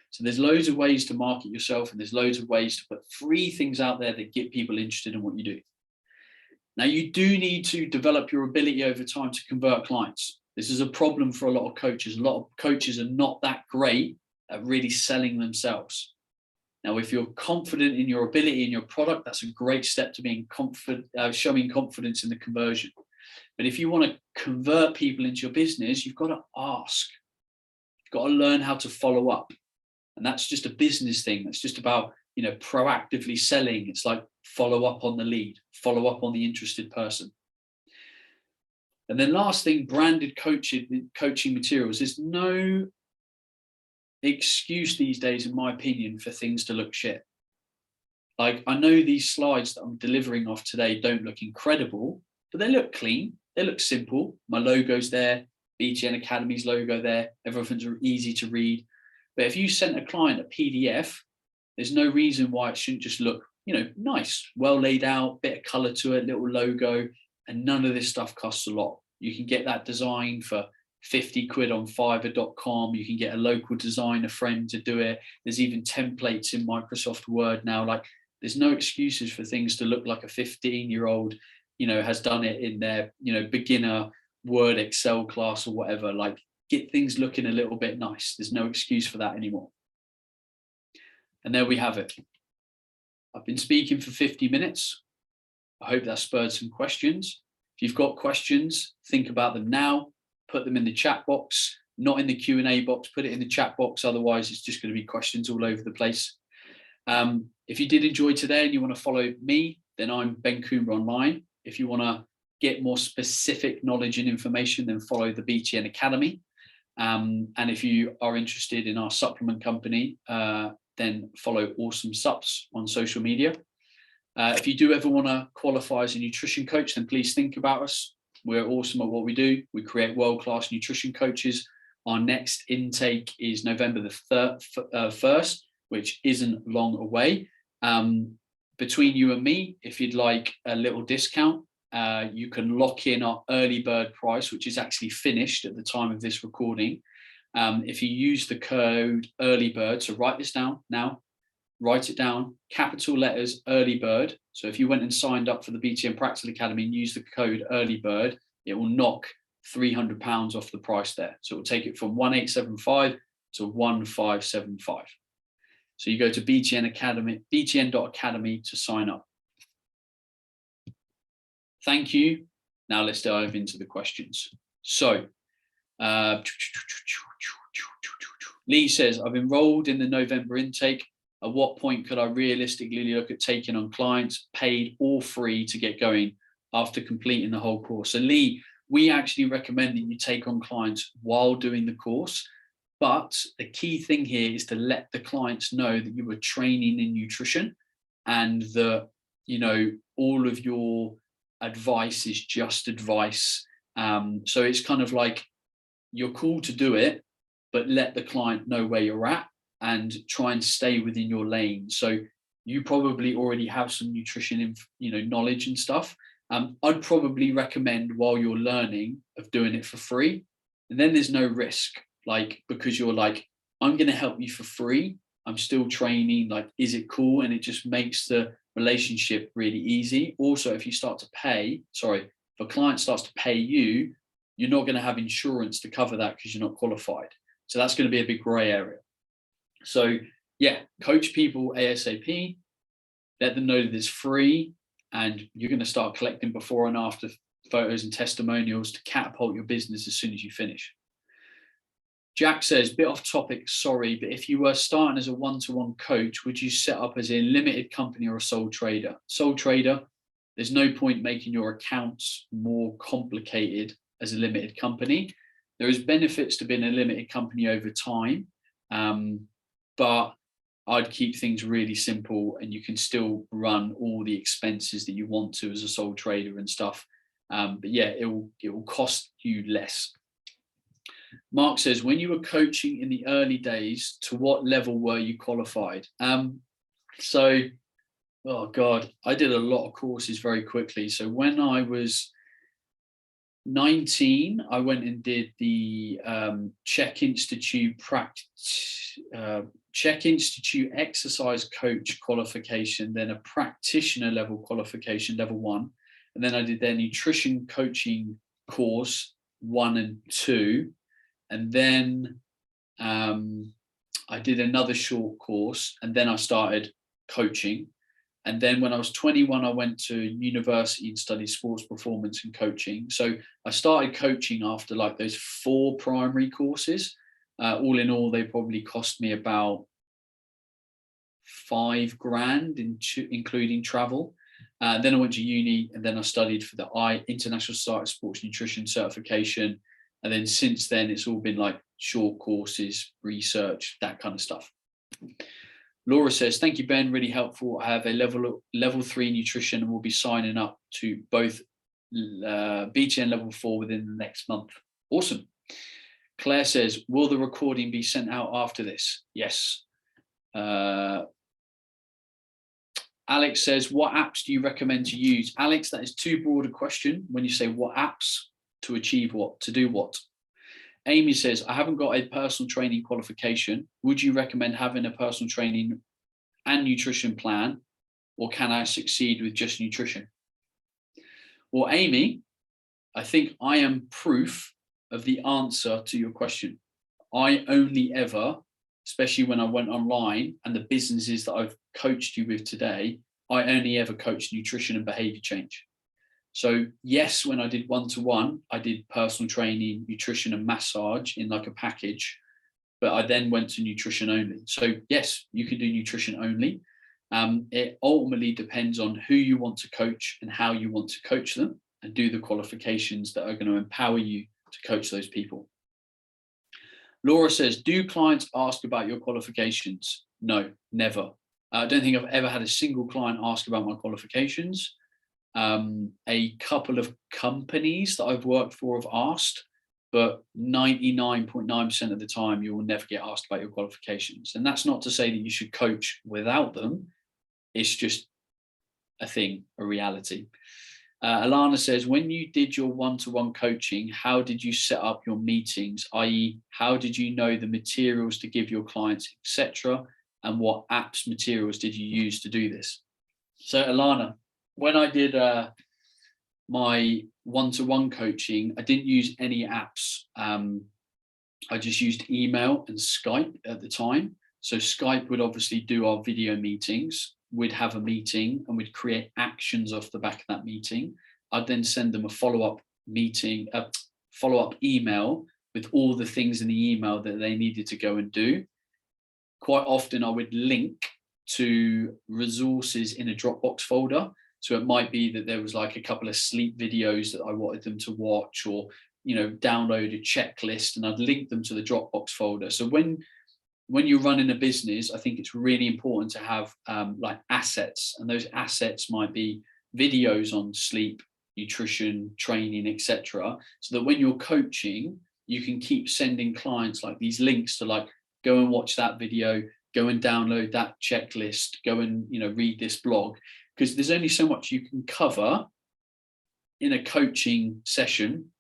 So there's loads of ways to market yourself, and there's loads of ways to put free things out there that get people interested in what you do. Now, you do need to develop your ability over time to convert clients. This is a problem for a lot of coaches. A lot of coaches are not that great at really selling themselves. Now, if you're confident in your ability and your product, that's a great step to being confident, showing confidence in the conversion. But if you want to convert people into your business, you've got to ask. You've got to learn how to follow up. And that's just a business thing. That's just about, proactively selling. It's like follow up on the lead, follow up on the interested person. And then last thing, branded coaching materials. There's no excuse these days, in my opinion, for things to look shit. Like, I know these slides that I'm delivering off today don't look incredible, but they look clean. They look simple. My logo's there, BTN Academy's logo there. Everything's easy to read. But if you sent a client a PDF, there's no reason why it shouldn't just look, nice, well laid out, bit of color to it, little logo, and none of this stuff costs a lot. You can get that design for 50 quid on fiverr.com. You can get a local designer friend to do it. There's even templates in Microsoft Word now. Like, there's no excuses for things to look like a 15-year-old, has done it in their, beginner Word, Excel class or whatever. Like, get things looking a little bit nice. There's no excuse for that anymore. And there we have it. I've been speaking for 50 minutes. I hope that spurred some questions. If you've got questions, think about them now. Put them in the chat box, not in the Q&A box. Put it in the chat box. Otherwise, it's just going to be questions all over the place. If you did enjoy today and you want to follow me, then I'm Ben Coomber online. If you want to get more specific knowledge and information, then follow the BTN Academy. And if you are interested in our supplement company, then follow Awesome Sups on social media. If you do ever want to qualify as a nutrition coach, then please think about us. We're awesome at what we do. We create world-class nutrition coaches. Our next intake is November the 1st, which isn't long away. Between you and me, if you'd like a little discount, you can lock in our early bird price, which is actually finished at the time of this recording. If you use the code early bird, so write this down now, write it down, capital letters early bird. So if you went and signed up for the BTN Practical Academy and used the code early bird, it will knock £300 off the price there. So it will take it from 1875 to 1575. So you go to btn.academy to sign up. Thank you. Now let's dive into the questions. So Lee says, I've enrolled in the November intake. At what point could I realistically look at taking on clients, paid or free, to get going after completing the whole course? So Lee, we actually recommend that you take on clients while doing the course. But the key thing here is to let the clients know that you are training in nutrition and that, all of your advice is just advice. So it's kind of like, you're cool to do it, but let the client know where you're at and try and stay within your lane. So you probably already have some nutrition, knowledge and stuff. I'd probably recommend, while you're learning, of doing it for free. And then there's no risk, because you're like, I'm going to help you for free. I'm still training. Is it cool? And it just makes the relationship really easy. Also, if you start to pay, if a client starts to pay you, you're not going to have insurance to cover that because you're not qualified. So that's going to be a big gray area. So yeah, coach people ASAP, let them know that it's free, and you're going to start collecting before and after photos and testimonials to catapult your business as soon as you finish. Jack says, bit off topic, sorry, but if you were starting as a one-to-one coach, would you set up as a limited company or a sole trader? Sole trader, there's no point making your accounts more complicated as a limited company. There is benefits to being a limited company over time, but I'd keep things really simple, and you can still run all the expenses that you want to as a sole trader and stuff. But yeah, it will cost you less. Mark says, when you were coaching in the early days, to what level were you qualified? So, oh God, I did a lot of courses very quickly. So when I was 19, I went and did the Czech Institute exercise coach qualification, then a practitioner level qualification, level 1. And then I did their nutrition coaching course 1 and 2. And then I did another short course, and then I started coaching. And then when I was 21, I went to university and studied sports performance and coaching. So I started coaching after like those 4 primary courses. All in all, they probably cost me about $5,000, including travel. Then I went to uni, and then I studied for the International Society of Sports Nutrition certification. And then since then, it's all been like short courses, research, that kind of stuff. Laura says, thank you, Ben. Really helpful. I have a level 3 nutrition and will be signing up to both BTN level 4 within the next month. Awesome. Claire says, will the recording be sent out after this? Yes. Alex says, what apps do you recommend to use? Alex, that is too broad a question when you say what apps, to achieve what, to do what. Amy says, I haven't got a personal training qualification. Would you recommend having a personal training and nutrition plan, or can I succeed with just nutrition? Well, Amy, I think I am proof of the answer to your question. I only ever, especially when I went online and the businesses that I've coached you with today, I only ever coached nutrition and behavior change. So yes, when I did one-to-one, I did personal training, nutrition and massage in like a package, but I then went to nutrition only. So yes, you can do nutrition only. It ultimately depends on who you want to coach and how you want to coach them, and do the qualifications that are going to empower you to coach those people. Laura says, do clients ask about your qualifications? No, never. I don't think I've ever had a single client ask about my qualifications. A couple of companies that I've worked for have asked, but 99.9% of the time you will never get asked about your qualifications. And that's not to say that you should coach without them. It's just a thing, a reality. Alana says, when you did your one-to-one coaching, how did you set up your meetings? I.e., how did you know the materials to give your clients, etc.? And what apps, materials did you use to do this? So Alana, when I did my one-to-one coaching, I didn't use any apps. I just used email and Skype at the time. So Skype would obviously do our video meetings. We'd have a meeting and we'd create actions off the back of that meeting. I'd then send them a follow-up email with all the things in the email that they needed to go and do. Quite often I would link to resources in a Dropbox folder. So it might be that there was like a couple of sleep videos that I wanted them to watch, or, you know, download a checklist, and I'd link them to the Dropbox folder. So when you're running a business, I think it's really important to have like assets, and those assets might be videos on sleep, nutrition, training, etc. So that when you're coaching, you can keep sending clients like these links to like, go and watch that video, go and download that checklist, go and, you know, read this blog, because there's only so much you can cover in a coaching session.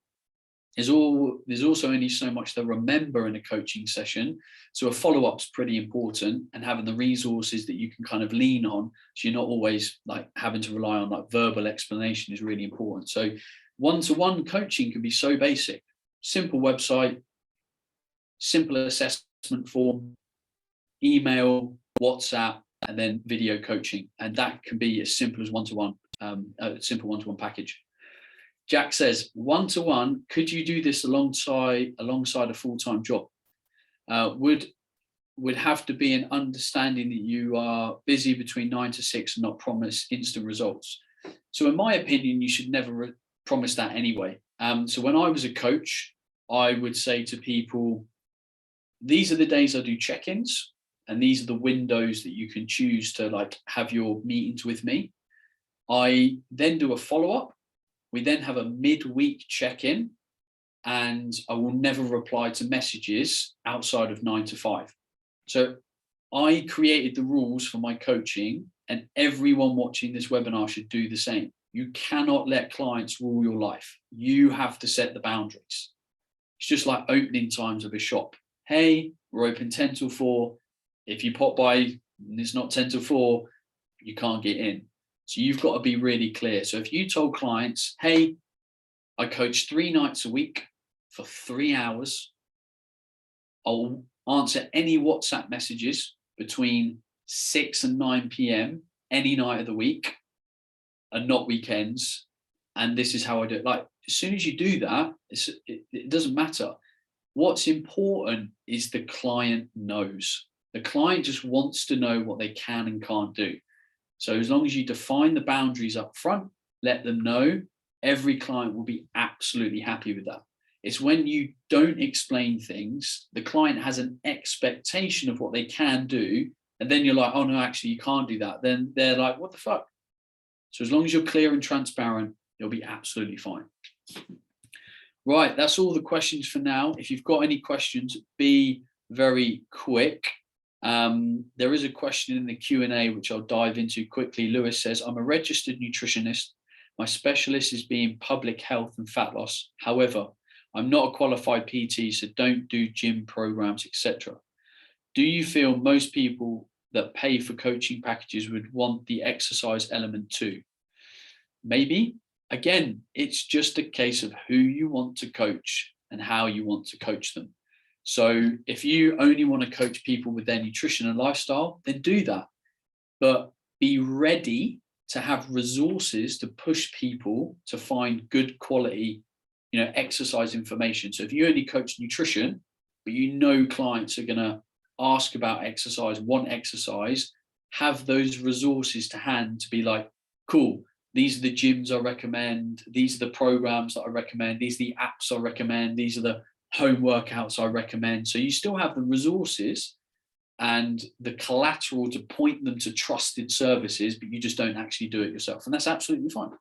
There's also only so much to remember in a coaching session. So a follow-up's pretty important, and having the resources that you can kind of lean on, so you're not always like having to rely on like verbal explanation, is really important. So one-to-one coaching can be so basic. Simple website, simple assessment form, email, WhatsApp, and then video coaching. And that can be as simple as one-to-one, a simple one-to-one package. Jack says, one-to-one, could you do this alongside a full-time job? would have to be an understanding that you are busy between 9 to 6 and not promise instant results. So in my opinion, you should never promise that anyway. So when I was a coach, I would say to people, these are the days I do check-ins, and these are the windows that you can choose to like have your meetings with me. I then do a follow-up. We then have a midweek check-in, and I will never reply to messages outside of 9 to 5. So I created the rules for my coaching, and everyone watching this webinar should do the same. You cannot let clients rule your life. You have to set the boundaries. It's just like opening times of a shop. Hey, we're open 10 till 4. If you pop by and it's not 10 till 4, you can't get in. So you've got to be really clear. So if you told clients, hey, I coach 3 nights a week for 3 hours, I'll answer any WhatsApp messages between 6 and 9 p.m. any night of the week and not weekends. And this is how I do it. Like, as soon as you do that, it doesn't matter. What's important is the client knows. The client just wants to know what they can and can't do. So as long as you define the boundaries up front, let them know, every client will be absolutely happy with that. It's when you don't explain things, the client has an expectation of what they can do, and then you're like, oh no, actually you can't do that. Then they're like, what the fuck? So as long as you're clear and transparent, you'll be absolutely fine. Right, that's all the questions for now. If you've got any questions, be very quick. There is a question in the Q&A which I'll dive into quickly. Lewis says, I'm a registered nutritionist. My specialist is being public health and fat loss. However, I'm not a qualified PT, so don't do gym programs, etc. Do you feel most people that pay for coaching packages would want the exercise element too? Maybe. Again, it's just a case of who you want to coach and how you want to coach them. So if you only want to coach people with their nutrition and lifestyle, then do that. But be ready to have resources to push people to find good quality, exercise information. So if you only coach nutrition, but clients are going to ask about exercise, want exercise, have those resources to hand to be like, cool, these are the gyms I recommend, these are the programs that I recommend, these are the apps I recommend, these are the home workouts I recommend. So you still have the resources and the collateral to point them to trusted services, but you just don't actually do it yourself. And that's absolutely fine.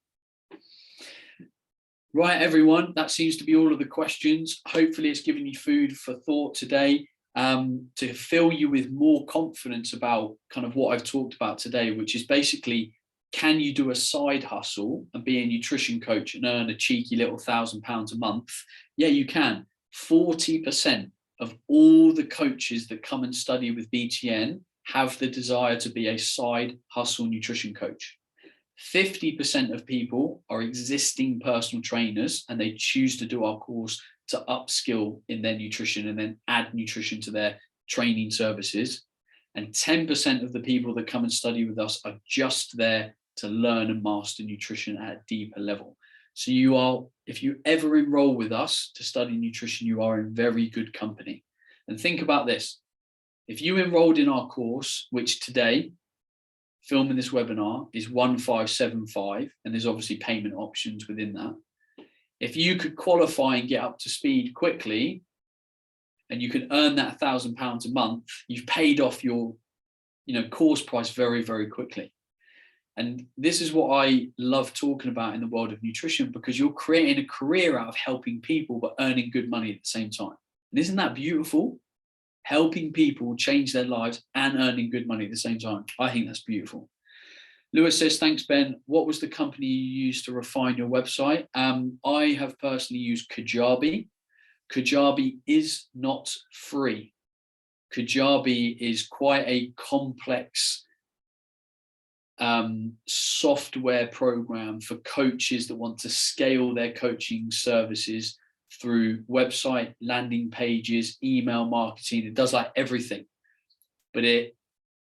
Right, everyone, that seems to be all of the questions. Hopefully it's given you food for thought today, to fill you with more confidence about kind of what I've talked about today, which is basically, can you do a side hustle and be a nutrition coach and earn a cheeky little £1,000 a month? Yeah, you can. 40% of all the coaches that come and study with BTN have the desire to be a side hustle nutrition coach. 50% of people are existing personal trainers and they choose to do our course to upskill in their nutrition and then add nutrition to their training services. And 10% of the people that come and study with us are just there to learn and master nutrition at a deeper level. So if you ever enroll with us to study nutrition, you are in very good company. And think about this. If you enrolled in our course, which today, filming this webinar, is 1575, and there's obviously payment options within that. If you could qualify and get up to speed quickly, and you can earn that £1,000 a month, you've paid off your course price very, very quickly. And this is what I love talking about in the world of nutrition, because you're creating a career out of helping people but earning good money at the same time. And isn't that beautiful? Helping people change their lives and earning good money at the same time. I think that's beautiful. Lewis says, thanks, Ben. What was the company you used to refine your website? I have personally used Kajabi. Kajabi is not free. Kajabi is quite a complex software program for coaches that want to scale their coaching services through website, landing pages, email marketing. It does like everything, but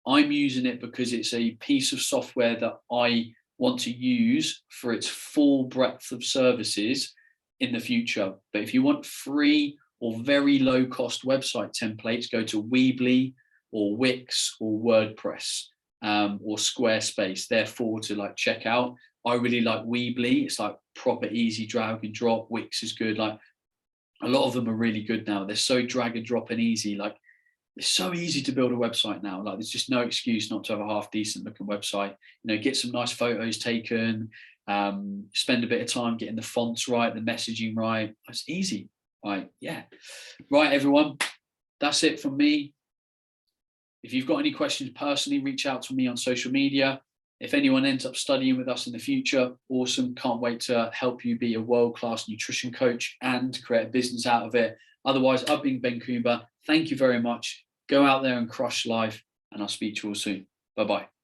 I'm using it because it's a piece of software that I want to use for its full breadth of services in the future. But if you want free or very low cost website templates, go to Weebly or Wix or WordPress or Squarespace. They're four to like check out. I really like Weebly. It's like proper easy drag and drop. Wix is good. Like a lot of them are really good now. They're so drag and drop and easy. Like it's so easy to build a website now. Like there's just no excuse not to have a half decent looking website. You know, get some nice photos taken, spend a bit of time getting the fonts right, the messaging right. It's easy. Right. Yeah. Right, everyone. That's it from me. If you've got any questions personally, reach out to me on social media. If anyone ends up studying with us in the future, awesome. Can't wait to help you be a world-class nutrition coach and create a business out of it. Otherwise, I've been Ben Coomber. Thank you very much. Go out there and crush life, and I'll speak to you all soon. Bye-bye.